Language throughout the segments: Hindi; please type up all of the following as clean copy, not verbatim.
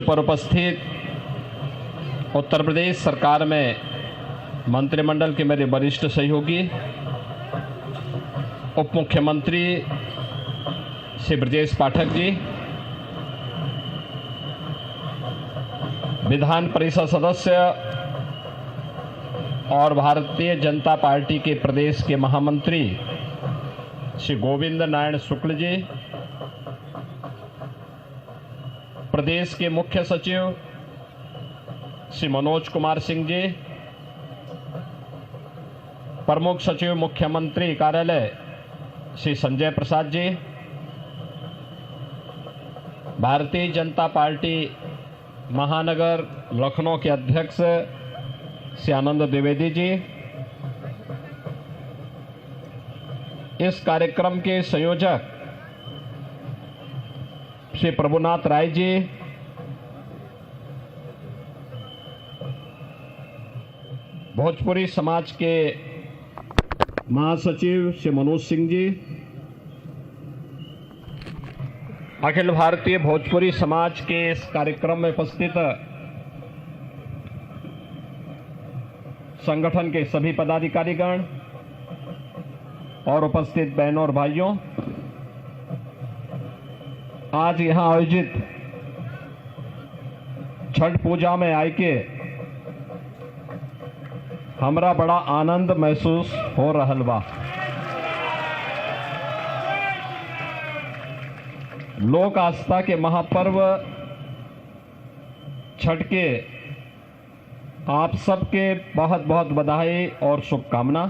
पर उपस्थित उत्तर प्रदेश सरकार में मंत्रिमंडल के मेरे वरिष्ठ सहयोगी उप मुख्यमंत्री श्री ब्रजेश पाठक जी, विधान परिषद सदस्य और भारतीय जनता पार्टी के प्रदेश के महामंत्री श्री गोविंद नारायण शुक्ल जी, प्रदेश के मुख्य सचिव श्री मनोज कुमार सिंह जी, प्रमुख सचिव मुख्यमंत्री कार्यालय श्री संजय प्रसाद जी, भारतीय जनता पार्टी महानगर लखनऊ के अध्यक्ष श्री आनंद द्विवेदी जी, इस कार्यक्रम के संयोजक श्री प्रभुनाथ राय जी, भोजपुरी समाज के महासचिव श्री मनोज सिंह जी, अखिल भारतीय भोजपुरी समाज के इस कार्यक्रम में उपस्थित संगठन के सभी पदाधिकारीगण और उपस्थित बहनों और भाइयों, आज यहां आयोजित छठ पूजा में आए के हमरा बड़ा आनंद महसूस हो रहल बा। लोक आस्था के महापर्व छठ के आप सबके बहुत बहुत बधाई और शुभकामना।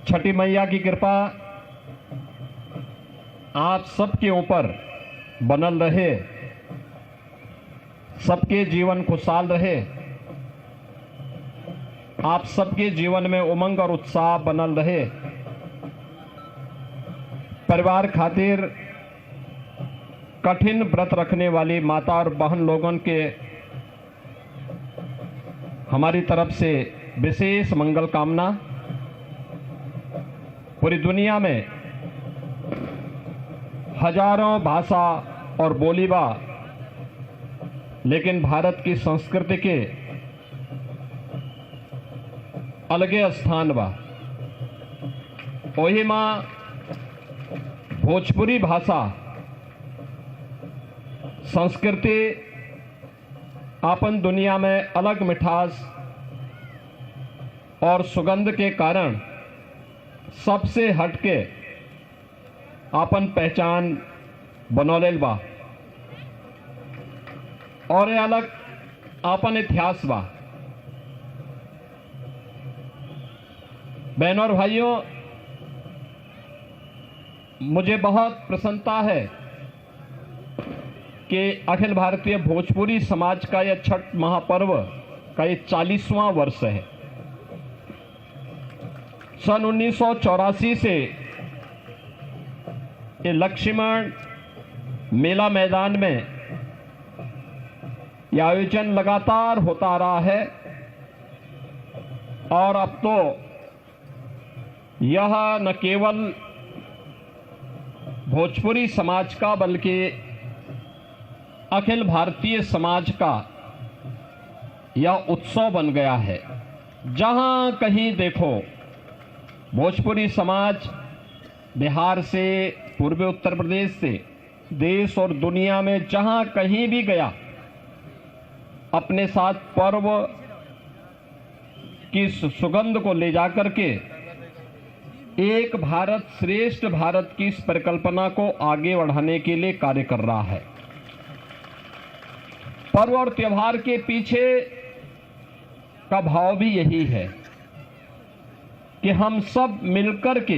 छठी मैया की कृपा आप सबके ऊपर बनल रहे, सबके जीवन खुशहाल रहे, आप सबके जीवन में उमंग और उत्साह बनल रहे। परिवार खातिर कठिन व्रत रखने वाली माता और बहन लोगों के हमारी तरफ से विशेष मंगल कामना। पूरी दुनिया में हजारों भाषा और बोली बा, लेकिन भारत की संस्कृति के अलगे स्थान बा। वही माँ भोजपुरी भाषा संस्कृति अपन दुनिया में अलग मिठास और सुगंध के कारण सबसे हटके अपन पहचान बनौलेल बा और ये अलग अपन इतिहास बा। बहनों और भाइयों, मुझे बहुत प्रसन्नता है कि अखिल भारतीय भोजपुरी समाज का यह छठ महापर्व का ये 40वां वर्ष है। सन 1984 से ये लक्ष्मण मेला मैदान में यह आयोजन लगातार होता रहा है और अब तो यह न केवल भोजपुरी समाज का बल्कि अखिल भारतीय समाज का यह उत्सव बन गया है। जहां कहीं देखो भोजपुरी समाज बिहार से, पूर्वी उत्तर प्रदेश से, देश और दुनिया में जहां कहीं भी गया, अपने साथ पर्व की सुगंध को ले जाकर के एक भारत श्रेष्ठ भारत की इस परिकल्पना को आगे बढ़ाने के लिए कार्य कर रहा है। पर्व और त्योहार के पीछे का भाव भी यही है कि हम सब मिलकर के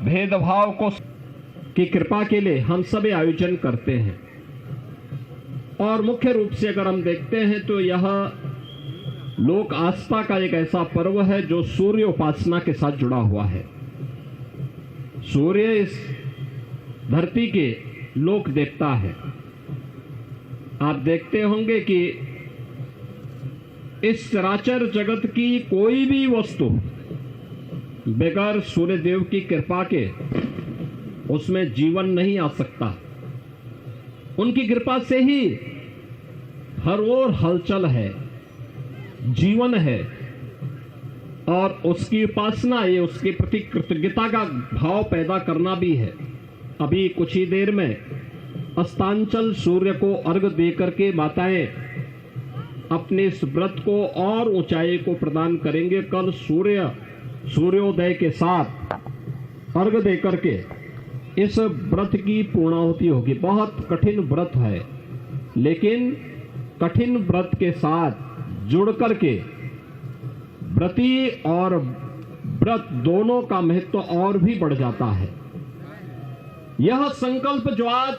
भेदभाव को की कृपा के लिए हम सब आयोजन करते हैं। और मुख्य रूप से अगर हम देखते हैं तो यह लोक आस्था का एक ऐसा पर्व है जो सूर्य उपासना के साथ जुड़ा हुआ है। सूर्य इस धरती के लोक देवता है। आप देखते होंगे कि इस चराचर जगत की कोई भी वस्तु बगैर सूर्यदेव की कृपा के उसमें जीवन नहीं आ सकता। उनकी कृपा से ही हर ओर हलचल है, जीवन है, और उसकी उपासना, ये उसके प्रति कृतज्ञता का भाव पैदा करना भी है। अभी कुछ ही देर में अस्तांचल सूर्य को अर्घ्य देकर के माताएं अपने इस व्रत को और ऊंचाई को प्रदान करेंगे। कल सूर्योदय के साथ अर्घ्य देकर के इस व्रत की पूर्णाहुति होगी। बहुत कठिन व्रत है, लेकिन कठिन व्रत के साथ जुड़ करके व्रती और व्रत दोनों का महत्व और भी बढ़ जाता है। यह संकल्प जो आज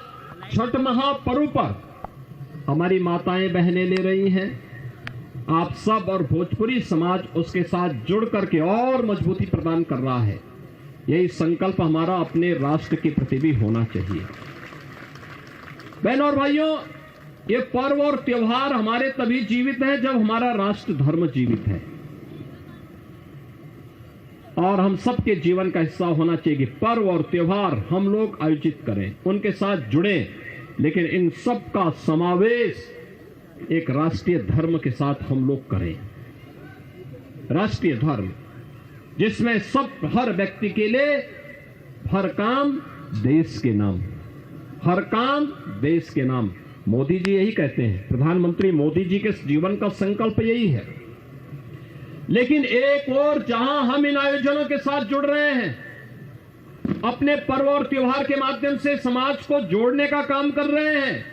छठ महापर्व पर हमारी माताएं बहनें ले रही हैं, आप सब और भोजपुरी समाज उसके साथ जुड़ करके और मजबूती प्रदान कर रहा है। यही संकल्प हमारा अपने राष्ट्र के प्रति भी होना चाहिए। बहनों और भाइयों, ये पर्व और त्योहार हमारे तभी जीवित है जब हमारा राष्ट्र धर्म जीवित है, और हम सबके जीवन का हिस्सा होना चाहिए कि पर्व और त्योहार हम लोग आयोजित करें, उनके साथ जुड़ें, लेकिन इन सब का समावेश एक राष्ट्रीय धर्म के साथ हम लोग करें। राष्ट्रीय धर्म जिसमें सब, हर व्यक्ति के लिए हर काम देश के नाम, हर काम देश के नाम। मोदी जी यही कहते हैं, प्रधानमंत्री मोदी जी के जीवन का संकल्प यही है। लेकिन एक और जहां हम इन आयोजनों के साथ जुड़ रहे हैं, अपने पर्व और त्योहार के माध्यम से समाज को जोड़ने का काम कर रहे हैं,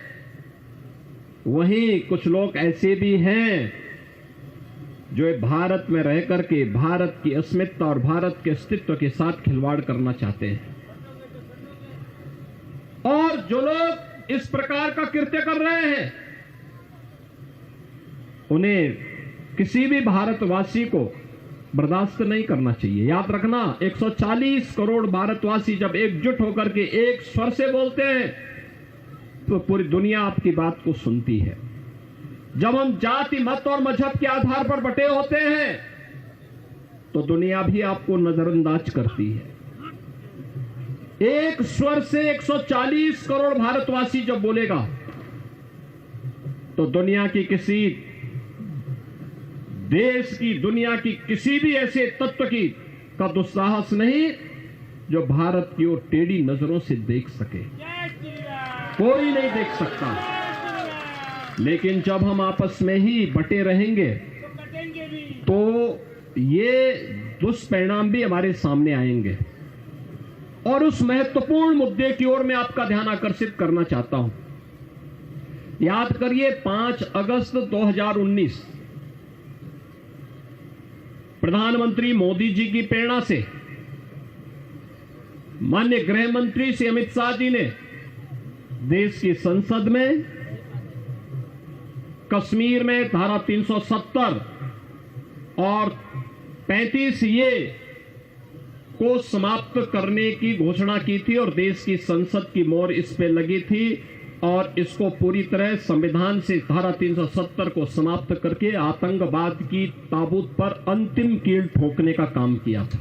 वहीं कुछ लोग ऐसे भी हैं जो भारत में रह करके भारत की अस्मिता और भारत के अस्तित्व के साथ खिलवाड़ करना चाहते हैं। और जो लोग इस प्रकार का कृत्य कर रहे हैं, उन्हें किसी भी भारतवासी को बर्दाश्त नहीं करना चाहिए। याद रखना, 140 करोड़ भारतवासी जब एकजुट होकर के एक स्वर से बोलते हैं तो पूरी दुनिया आपकी बात को सुनती है। जब हम जाति, मत और मजहब के आधार पर बटे होते हैं तो दुनिया भी आपको नजरअंदाज करती है। एक स्वर से 140 करोड़ भारतवासी जब बोलेगा तो दुनिया की किसी देश की, दुनिया की किसी भी ऐसे तत्व की का दुस्साहस नहीं जो भारत की ओर टेढ़ी नजरों से देख सके। कोई नहीं देख सकता। लेकिन जब हम आपस में ही बटे रहेंगे तो ये दुष्परिणाम भी हमारे सामने आएंगे। और उस महत्वपूर्ण मुद्दे की ओर मैं आपका ध्यान आकर्षित करना चाहता हूं। याद करिए, 5 अगस्त 2019 प्रधानमंत्री मोदी जी की प्रेरणा से माननीय गृह मंत्री श्री अमित शाह जी ने देश की संसद में कश्मीर में धारा 370 और 35 ये को समाप्त करने की घोषणा की थी, और देश की संसद की मोहर इस पे लगी थी, और इसको पूरी तरह संविधान से धारा 370 को समाप्त करके आतंकवाद की ताबूत पर अंतिम कील ठोकने का काम किया था।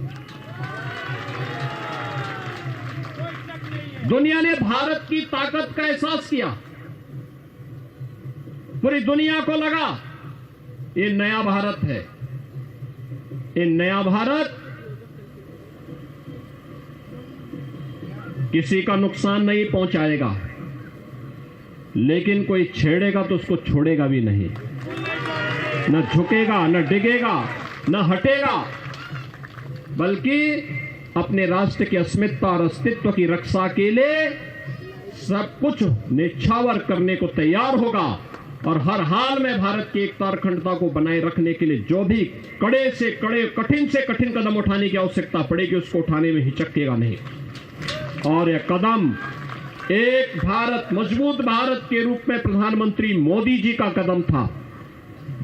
दुनिया ने भारत की ताकत का एहसास किया। पूरी दुनिया को लगा ये नया भारत है। ये नया भारत किसी का नुकसान नहीं पहुंचाएगा, लेकिन कोई छेड़ेगा तो उसको छोड़ेगा भी नहीं। न झुकेगा, न डिगेगा, न हटेगा, बल्कि अपने राष्ट्र की अस्मिता और अस्तित्व की रक्षा के लिए सब कुछ निछावर करने को तैयार होगा। और हर हाल में भारत की एकता और अखंडता को बनाए रखने के लिए जो भी कड़े से कड़े, कठिन से कठिन कदम उठाने की आवश्यकता पड़ेगी, उसको उठाने में हिचकेगा नहीं। और यह कदम एक भारत, मजबूत भारत के रूप में प्रधानमंत्री मोदी जी का कदम था।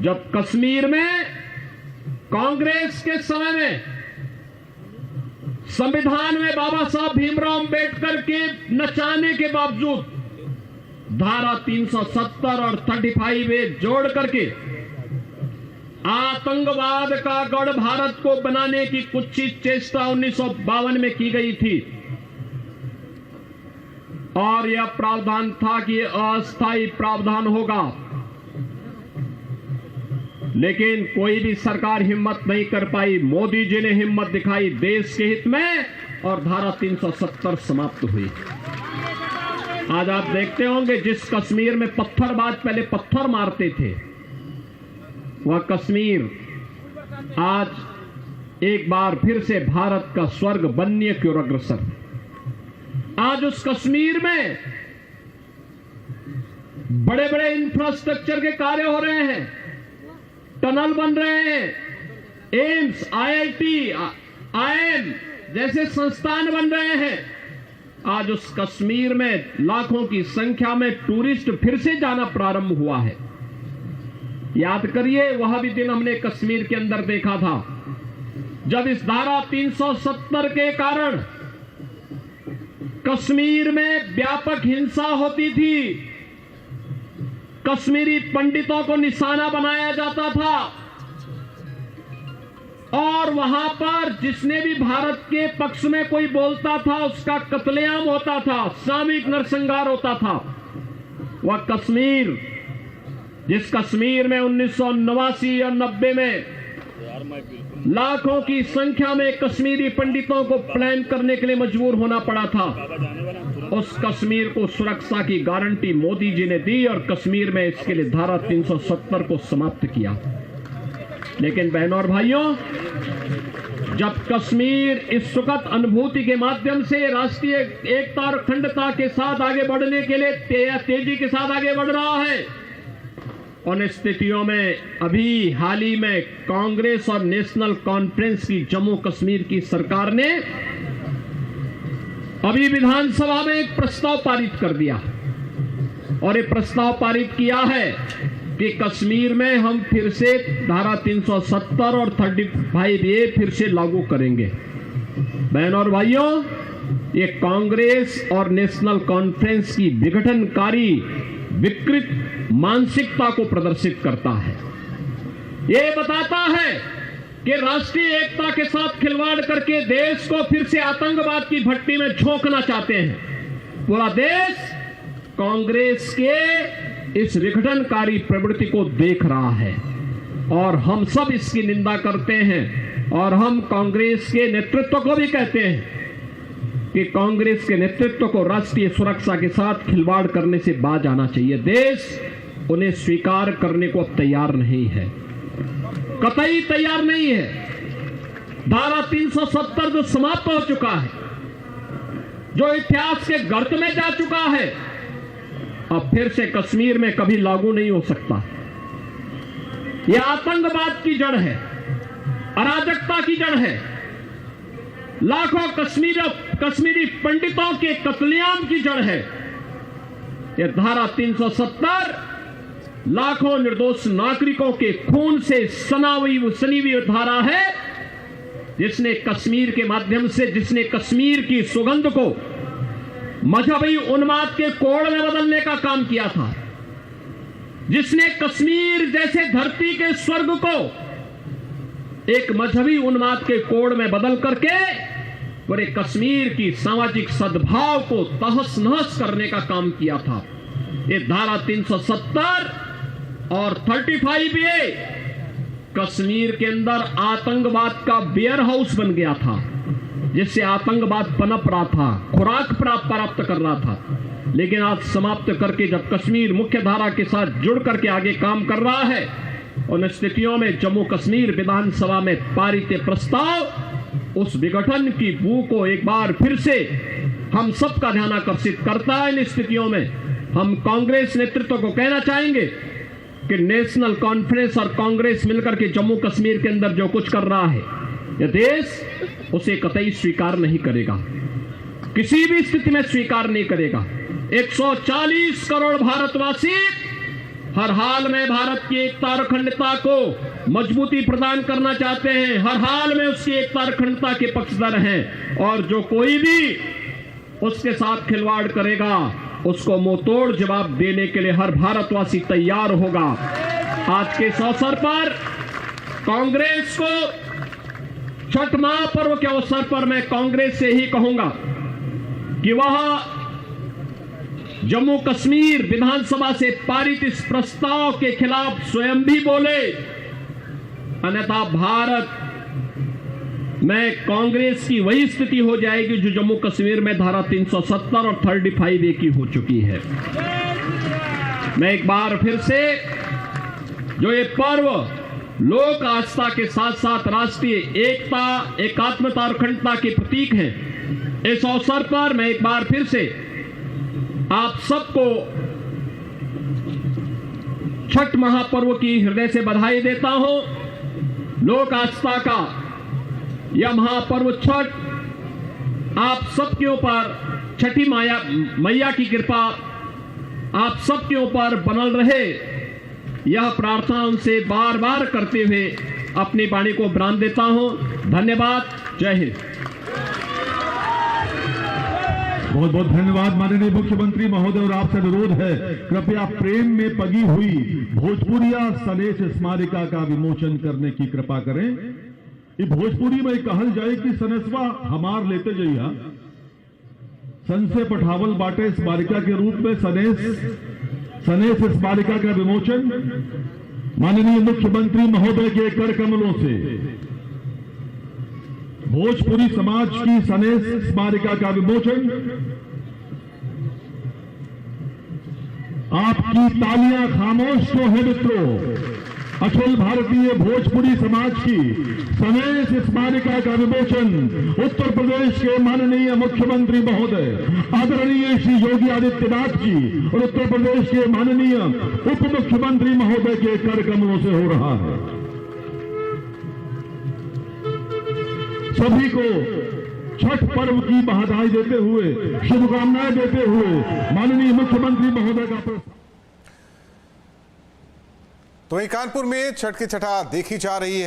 जब कश्मीर में कांग्रेस के समय में संविधान में बाबा साहब भीमराव अंबेडकर के नचाने के बावजूद धारा 370 और 35 जोड़ करके आतंकवाद का गढ़ भारत को बनाने की कुछ चेष्टा 1952 में की गई थी। और यह प्रावधान था कि अस्थायी प्रावधान होगा, लेकिन कोई भी सरकार हिम्मत नहीं कर पाई। मोदी जी ने हिम्मत दिखाई देश के हित में और धारा 370 समाप्त हुई। आज आप देखते होंगे जिस कश्मीर में पत्थरबाज पहले पत्थर मारते थे, वह कश्मीर आज एक बार फिर से भारत का स्वर्ग बनने की ओर अग्रसर। आज उस कश्मीर में बड़े बड़े इंफ्रास्ट्रक्चर के कार्य हो रहे हैं, टनल बन रहे हैं, एम्स, आईआईटी, आईआईएम जैसे संस्थान बन रहे हैं। आज उस कश्मीर में लाखों की संख्या में टूरिस्ट फिर से जाना प्रारंभ हुआ है। याद करिए, वह भी दिन हमने कश्मीर के अंदर देखा था जब इस धारा 370 के कारण कश्मीर में व्यापक हिंसा होती थी, कश्मीरी पंडितों को निशाना बनाया जाता था और वहां पर जिसने भी भारत के पक्ष में कोई बोलता था उसका कत्लेआम होता था, सामूहिक नरसंहार होता था। वह कश्मीर, जिस कश्मीर में 1989 और 90 में लाखों की संख्या में कश्मीरी पंडितों को प्लान करने के लिए मजबूर होना पड़ा था, उस कश्मीर को सुरक्षा की गारंटी मोदी जी ने दी और कश्मीर में इसके लिए धारा 370 को समाप्त किया। लेकिन बहनों और भाइयों, जब कश्मीर इस सुखद अनुभूति के माध्यम से राष्ट्रीय एकता और अखंडता के साथ आगे बढ़ने के लिए तेजी के साथ आगे बढ़ रहा है, उन स्थितियों में अभी हाल ही में कांग्रेस और नेशनल कॉन्फ्रेंस की जम्मू कश्मीर की सरकार ने अभी विधानसभा में एक प्रस्ताव पारित कर दिया और ये प्रस्ताव पारित किया है कि कश्मीर में हम फिर से धारा 370 और 35A फिर से लागू करेंगे। बहनों और भाइयों, ये कांग्रेस और नेशनल कॉन्फ्रेंस की विघटनकारी विकृत मानसिकता को प्रदर्शित करता है। ये बताता है कि राष्ट्रीय एकता के साथ खिलवाड़ करके देश को फिर से आतंकवाद की भट्टी में झोंकना चाहते हैं। पूरा देश कांग्रेस के इस विघटनकारी प्रवृत्ति को देख रहा है और हम सब इसकी निंदा करते हैं और हम कांग्रेस के नेतृत्व को भी कहते हैं कि कांग्रेस के नेतृत्व को राष्ट्रीय सुरक्षा के साथ खिलवाड़ करने से बाज आना चाहिए। देश उन्हें स्वीकार करने को अब तैयार नहीं है, कतई तैयार नहीं है। धारा 370 जो समाप्त हो चुका है, जो इतिहास के गर्त में जा चुका है, अब फिर से कश्मीर में कभी लागू नहीं हो सकता। यह आतंकवाद की जड़ है, अराजकता की जड़ है, लाखों कश्मीरी पंडितों के कत्लेआम की जड़ है। यह धारा 370 लाखों निर्दोष नागरिकों के खून से सनी हुई धारा है, जिसने कश्मीर के माध्यम से, जिसने कश्मीर की सुगंध को मजहबी उन्माद के कोड़ में बदलने का काम किया था, जिसने कश्मीर जैसे धरती के स्वर्ग को एक मजहबी उन्माद के कोड़ में बदल करके पूरे कश्मीर की सामाजिक सद्भाव को तहस नहस करने का काम किया था। ये धारा 370 और 35A कश्मीर के अंदर आतंकवाद का वेयर हाउस बन गया था, जिससे आतंकवाद पनप रहा था, खुराक प्राप्त कर रहा था। लेकिन आज समाप्त करके जब कश्मीर मुख्य धारा के साथ जुड़ करके आगे काम कर रहा है, उन स्थितियों में जम्मू कश्मीर विधानसभा में पारित प्रस्ताव उस विघटन की बू को एक बार फिर से हम सबका ध्यान आकर्षित करता है। इन स्थितियों में हम कांग्रेस नेतृत्व को कहना चाहेंगे कि नेशनल कॉन्फ्रेंस और कांग्रेस मिलकर के जम्मू कश्मीर के अंदर जो कुछ कर रहा है, यह देश उसे कतई स्वीकार नहीं करेगा, किसी भी स्थिति में स्वीकार नहीं करेगा। 140 करोड़ भारतवासी हर हाल में भारत की एकता और अखंडता को मजबूती प्रदान करना चाहते हैं, हर हाल में उसकी एकता और अखंडता के पक्षधर हैं, और जो कोई भी उसके साथ खिलवाड़ करेगा उसको मुंहतोड़ जवाब देने के लिए हर भारतवासी तैयार होगा। आज के इस अवसर पर कांग्रेस को छठ महापर्व के अवसर पर मैं कांग्रेस से ही कहूंगा कि वह जम्मू कश्मीर विधानसभा से पारित इस प्रस्ताव के खिलाफ स्वयं भी बोले, अन्यथा भारत में कांग्रेस की वही स्थिति हो जाएगी जो जम्मू कश्मीर में धारा 370 और 35A की हो चुकी है। मैं एक बार फिर से जो ये पर्व लोक आस्था के साथ साथ राष्ट्रीय एकता, एकात्मता और अखंडता के प्रतीक हैं, इस अवसर पर मैं एक बार फिर से आप सबको छठ महापर्व की हृदय से बधाई देता हूं। लोक आस्था का यह महापर्व छठ आप सबके ऊपर, छठी मैया की कृपा आप सबके ऊपर बनल रहे, यह प्रार्थना उनसे बार बार करते हुए अपनी वाणी को विराम देता हूं। धन्यवाद। जय हिंद। बहुत बहुत धन्यवाद माननीय मुख्यमंत्री महोदय। और आपसे अनुरोध है, कृपया प्रेम में पगी हुई भोजपुरिया सनेश स्मारिका का विमोचन करने की कृपा करें। ये भोजपुरी में कहल जाए कि सनेसवा हमार लेते जइया, सन से पठावल बाटे स्मारिका के रूप में सनेश स्मारिका का विमोचन माननीय मुख्यमंत्री महोदय के कर कमलों से भोजपुरी समाज की सनेश स्मारिका का विमोचन आपकी तालियां खामोश क्यों है मित्रों? अखिल भारतीय भोजपुरी समाज की सनेश स्मारिका का विमोचन उत्तर प्रदेश के माननीय मुख्यमंत्री महोदय आदरणीय श्री योगी आदित्यनाथ जी और उत्तर प्रदेश के माननीय उप मुख्यमंत्री महोदय के कर कमलों से हो रहा है। सभी को छठ पर्व की बधाई देते हुए, शुभकामनाएं देते हुए माननीय मुख्यमंत्री महोदय का। तो वहीं कानपुर में छठ की छठा देखी जा रही है।